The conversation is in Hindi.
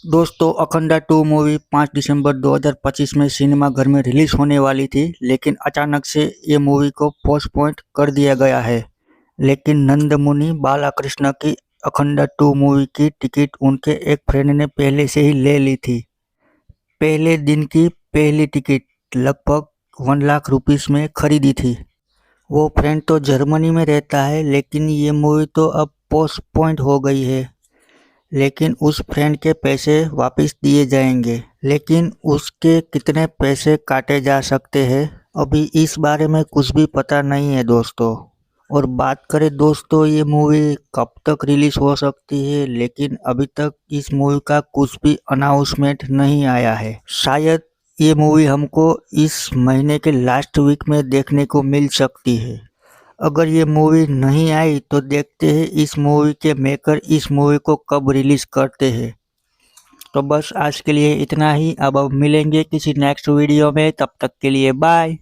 दोस्तों अखंडा 2 मूवी 5 दिसंबर 2025 में सिनेमाघर में रिलीज होने वाली थी, लेकिन अचानक से ये मूवी को पोस्टपोन कर दिया गया है। लेकिन नंदमुनि बालाकृष्ण की अखंडा 2 मूवी की टिकट उनके एक फ्रेंड ने पहले से ही ले ली थी। पहले दिन की पहली टिकट लगभग 1 लाख रुपीस में खरीदी थी। वो फ्रेंड तो जर्मनी में रहता है, लेकिन ये मूवी तो अब पोस्टपोन हो गई है। लेकिन उस फ्रेंड के पैसे वापस दिए जाएंगे, लेकिन उसके कितने पैसे काटे जा सकते हैं अभी इस बारे में कुछ भी पता नहीं है दोस्तों। और बात करें दोस्तों ये मूवी कब तक रिलीज हो सकती है, लेकिन अभी तक इस मूवी का कुछ भी अनाउंसमेंट नहीं आया है। शायद ये मूवी हमको इस महीने के लास्ट वीक में देखने को मिल सकती है। अगर ये मूवी नहीं आई तो देखते हैं इस मूवी के मेकर इस मूवी को कब रिलीज करते हैं। तो बस आज के लिए इतना ही। अब मिलेंगे किसी नेक्स्ट वीडियो में, तब तक के लिए बाय।